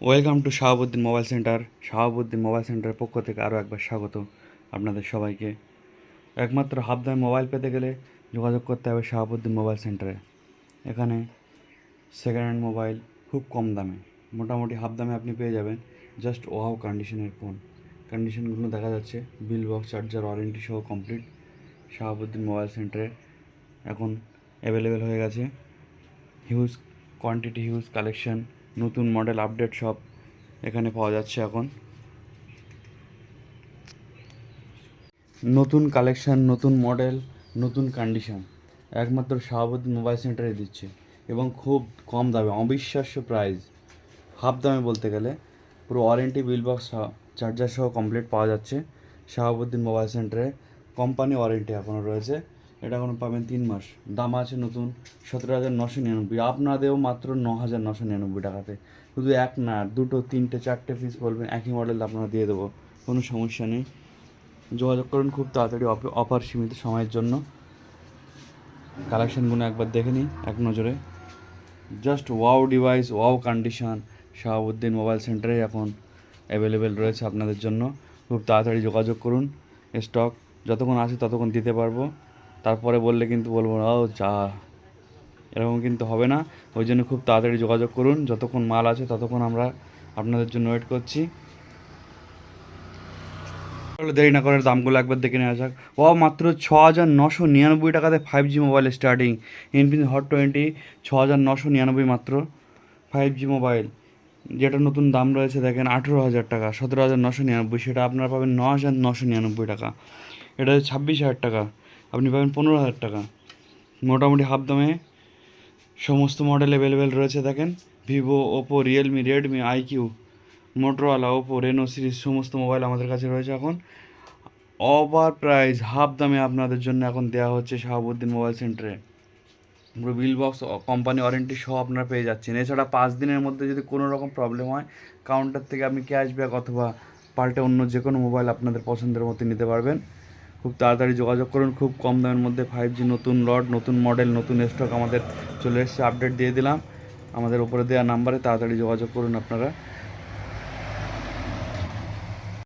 Welcome to Shahabuddin mobile centre. Shahabuddin mobile সেন্টারের পক্ষ থেকে আরও একবার স্বাগত আপনাদের সবাইকে। একমাত্র হাফ দামে মোবাইল পেতে গেলে যোগাযোগ করতে হবে শাহাবুদ্দিন মোবাইল সেন্টারে। এখানে সেকেন্ড হ্যান্ড মোবাইল খুব কম দামে, মোটামুটি হাফ দামে আপনি পেয়ে যাবেন। জাস্ট ওয়াও কন্ডিশনের ফোন, কন্ডিশনগুলো দেখা যাচ্ছে, বিল বক্স, চার্জার, ওয়ারেন্টি সহ কমপ্লিট। শাহাবুদ্দিন মোবাইল সেন্টারে এখন অ্যাভেলেবেল হয়ে গেছে হিউজ কোয়ান্টিটি, হিউজ কালেকশন, নতুন মডেল আপডেট সব এখানে পাওয়া যাচ্ছে। এখন নতুন কালেকশন, নতুন মডেল, নতুন কন্ডিশন একমাত্র শাহাবুদ্দিন মোবাইল সেন্টারে দিচ্ছে, এবং খুব কম দামে, অবিশ্বাস্য প্রাইস। হাফ দামে বলতে গেলে পুরো ওয়ারেন্টি, বিল বক্স, চার্জার সহ কমপ্লিট পাওয়া যাচ্ছে শাহাবুদ্দিন মোবাইল সেন্টারে। কোম্পানি ওয়ারেন্টি এখনও রয়েছে, এটা এখনও পাবেন 3 মাস। দাম আছে নতুন 17,999, আপনাদেরও মাত্র 9,999 টাকাতে। শুধু এক না, দুটো, তিনটে, চারটে পিস বলবেন, একই মডেল আপনারা দিয়ে দেবো, কোনো সমস্যা নেই। যোগাযোগ করুন খুব তাড়াতাড়ি, অফার সীমিত সময়ের জন্য। কালেকশানগুলো একবার দেখে নিই এক নজরে। Just wow device, wow condition Shahabuddin mobile সেন্টারে এখন অ্যাভেলেবেল রয়েছে আপনাদের জন্য। খুব তাড়াতাড়ি যোগাযোগ করুন। স্টক যতক্ষণ আসে ততক্ষণ দিতে পারবো, তারপরে বললে কিন্তু বলবো ও যা, এরকম কিন্তু হবে না। ওই জন্য খুব তাড়াতাড়ি যোগাযোগ করুন, যতক্ষণ মাল আছে ততক্ষণ আমরা আপনাদের জন্য ওয়েট করছি। দেরি না করে দামগুলো একবার দেখে নেওয়া যাক। ও মাত্র 6,999 টাকাতে 5G mobile starting. Infinix hot 20 6,999 মাত্র 5G মোবাইল, যেটা নতুন দাম রয়েছে দেখেন 18,000 টাকা, 17,999, সেটা আপনারা পাবেন 9,999 টাকা। এটা 26,000 টাকা, আপনি পাবেন 15,000 টাকা। মোটামুটি হাফ দামে সমস্ত মডেল অ্যাভেলেবেল রয়েছে দেখেন। Vivo, Oppo, Realme, Redmi, iQOO, Motorola, Oppo, Reno series সমস্ত মোবাইল আমাদের কাছে রয়েছে এখন। ওভার প্রাইস হাফ দামে আপনাদের জন্য এখন দেওয়া হচ্ছে শাহাবুদ্দিন মোবাইল সেন্টারে। পুরো বিল বক্স, কোম্পানি ওয়ারেন্টি সহ আপনারা পেয়ে যাচ্ছেন। এছাড়া 5 দিনের মধ্যে যদি কোনো রকম প্রবলেম হয়, কাউন্টার থেকে আপনি ক্যাশব্যাক অথবা পাল্টে অন্য যে কোনো মোবাইল আপনাদের পছন্দের মতো নিতে পারবেন। খুব তাড়াতাড়ি যোগাযোগ করুন। খুব কম দামের মধ্যে 5G নতুন লট, নতুন মডেল, নতুন স্টক আমাদের চলে এসেছে, আপডেট দিয়ে দিলাম আমাদের উপরে দেওয়া নাম্বারে। তাড়াতাড়ি যোগাযোগ করুন আপনারা।